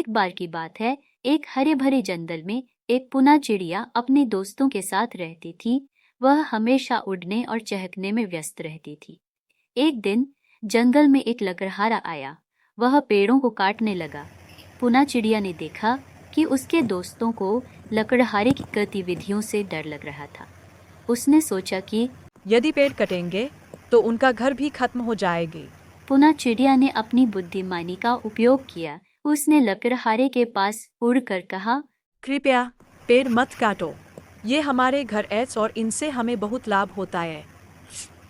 एक बार की बात है, एक हरे भरे जंगल में एक पुना चिड़िया अपने दोस्तों के साथ रहती थी। वह हमेशा उड़ने और चहकने में व्यस्त रहती थी। एक दिन जंगल में एक लकड़हारा आया। वह पेड़ों को काटने लगा। पुना चिड़िया ने देखा कि उसके दोस्तों को लकड़हारे की गतिविधियों से डर लग रहा था। उसने सोचा कि यदि पेड़ कटेंगे तो उनका घर भी खत्म हो जाएगी। पुना चिड़िया ने अपनी बुद्धिमानी का उपयोग किया। उसने लकड़हारे के पास उड़कर कहा, कृपया पेड़ मत काटो, ये हमारे घर हैं और इनसे हमें बहुत लाभ होता है।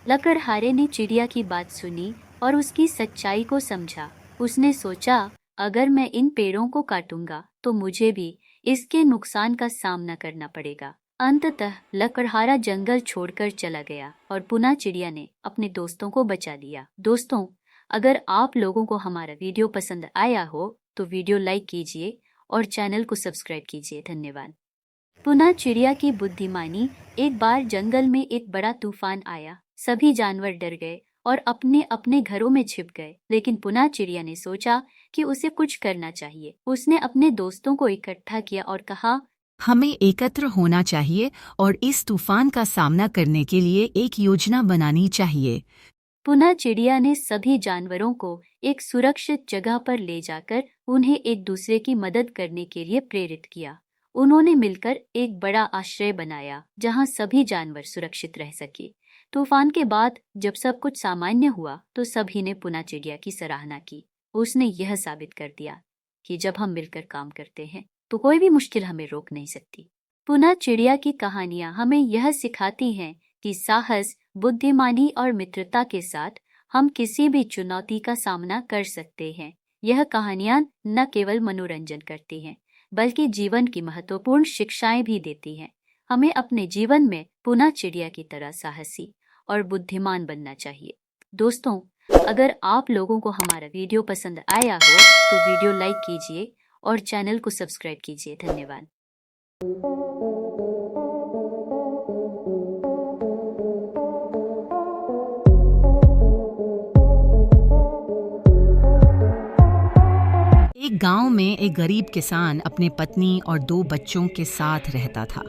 लकड़हारे ने चिड़िया की बात सुनी और उसकी सच्चाई को समझा। उसने सोचा, अगर मैं इन पेड़ों को काटूंगा तो मुझे भी इसके नुकसान का सामना करना पड़ेगा। अंततः लकड़हारा जंगल छोड़कर चला गया और पुना चिड़िया ने अपने दोस्तों को बचा लिया। दोस्तों, अगर आप लोगों को हमारा वीडियो पसंद आया हो तो वीडियो लाइक कीजिए और चैनल को सब्सक्राइब कीजिए। धन्यवाद। पुना चिड़िया की बुद्धिमानी। एक बार जंगल में एक बड़ा तूफान आया। सभी जानवर डर गए और अपने अपने घरों में छिप गए। लेकिन पुना चिड़िया ने सोचा कि उसे कुछ करना चाहिए। उसने अपने दोस्तों को इकट्ठा किया और कहा, हमें एकत्र होना चाहिए और इस तूफान का सामना करने के लिए एक योजना बनानी चाहिए। पुना चिड़िया ने सभी जानवरों को एक सुरक्षित जगह पर ले जाकर उन्हें एक दूसरे की मदद करने के लिए प्रेरित किया। उन्होंने मिलकर एक बड़ा आश्रय बनाया जहां सभी जानवर सुरक्षित रह सके। तूफान के बाद जब सब कुछ सामान्य हुआ तो सभी ने पुना चिड़िया की सराहना की। उसने यह साबित कर दिया कि जब हम मिलकर काम करते हैं तो कोई भी मुश्किल हमें रोक नहीं सकती। पुना चिड़िया की कहानियां हमें यह सिखाती हैं कि साहस, बुद्धिमानी और मित्रता के साथ हम किसी भी चुनौती का सामना कर सकते हैं। यह कहानियां न केवल मनोरंजन करती हैं बल्कि जीवन की महत्वपूर्ण शिक्षाएं भी देती हैं। हमें अपने जीवन में पुना चिड़िया की तरह साहसी और बुद्धिमान बनना चाहिए। दोस्तों, अगर आप लोगों को हमारा वीडियो पसंद आया हो तो वीडियो लाइक कीजिए और चैनल को सब्सक्राइब कीजिए। धन्यवाद। एक गांव में एक गरीब किसान अपने पत्नी और 2 बच्चों के साथ रहता था।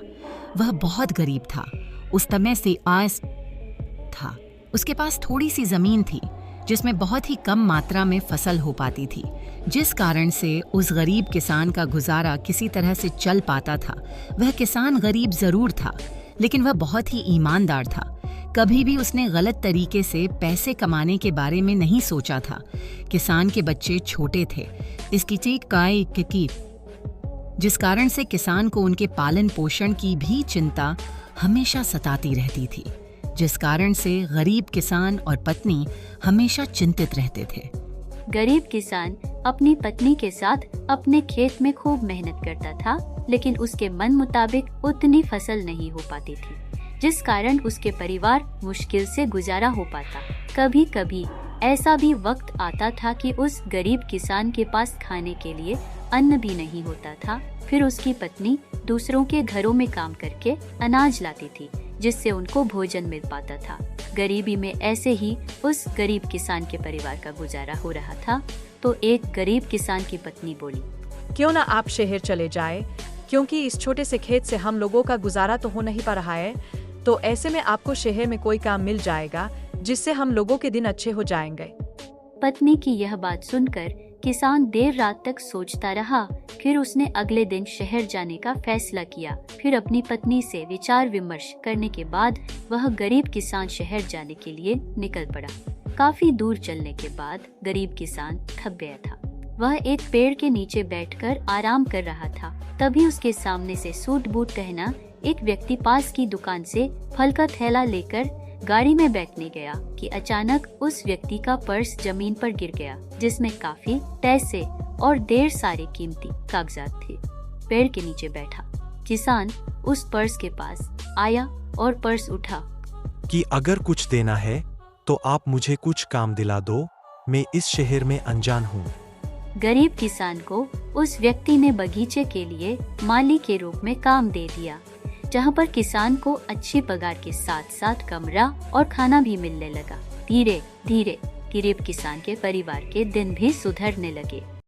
वह बहुत गरीब था। उस समय से आय था। उसके पास थोड़ी सी जमीन थी जिसमें बहुत ही कम मात्रा में फसल हो पाती थी, जिस कारण से उस गरीब किसान का गुजारा किसी तरह से चल पाता था। वह किसान गरीब जरूर था, लेकिन वह बहुत ही ईमानदार था। कभी भी उसने गलत तरीके से पैसे कमाने के बारे में नहीं सोचा था। किसान के बच्चे छोटे थे, जिस कारण से किसान को उनके पालन पोषण की भी चिंता हमेशा सताती रहती थी, जिस कारण से गरीब किसान और पत्नी हमेशा चिंतित रहते थे। गरीब किसान अपनी पत्नी के साथ अपने खेत में खूब मेहनत करता था, लेकिन उसके मन मुताबिक उतनी फसल नहीं हो पाती थी, जिस कारण उसके परिवार मुश्किल से गुजारा हो पाता। कभी कभी ऐसा भी वक्त आता था कि उस गरीब किसान के पास खाने के लिए अन्न भी नहीं होता था। फिर उसकी पत्नी दूसरों के घरों में काम करके अनाज लाती थी, जिससे उनको भोजन मिल पाता था। गरीबी में ऐसे ही उस गरीब किसान के परिवार का गुजारा हो रहा था। तो एक गरीब किसान की पत्नी बोली, क्यों ना आप शहर चले जाए, क्योंकि इस छोटे से खेत से हम लोगों का गुजारा तो हो नहीं पा रहा है। तो ऐसे में आपको शहर में कोई काम मिल जाएगा जिससे हम लोगों के दिन अच्छे हो जाएंगे। पत्नी की यह बात सुनकर किसान देर रात तक सोचता रहा। फिर उसने अगले दिन शहर जाने का फैसला किया। फिर अपनी पत्नी से विचार विमर्श करने के बाद वह गरीब किसान शहर जाने के लिए निकल पड़ा। काफी दूर चलने के बाद गरीब किसान थक गया था। वह एक पेड़ के नीचे बैठकर आराम कर रहा था। तभी उसके सामने से सूट बूट पहना एक व्यक्ति पास की दुकान से फल का थैला लेकर गाड़ी में बैठने गया कि अचानक उस व्यक्ति का पर्स जमीन पर गिर गया, जिसमें काफी पैसे और ढेर सारे कीमती कागजात थे। पेड़ के नीचे बैठा किसान उस पर्स के पास आया और पर्स उठा कि अगर कुछ देना है तो आप मुझे कुछ काम दिला दो, मैं इस शहर में अनजान हूँ। गरीब किसान को उस व्यक्ति ने बगीचे के लिए माली के रूप में काम दे दिया, जहाँ पर किसान को अच्छी पगार के साथ साथ कमरा और खाना भी मिलने लगा। धीरे धीरे गरीब किसान के परिवार के दिन भी सुधरने लगे।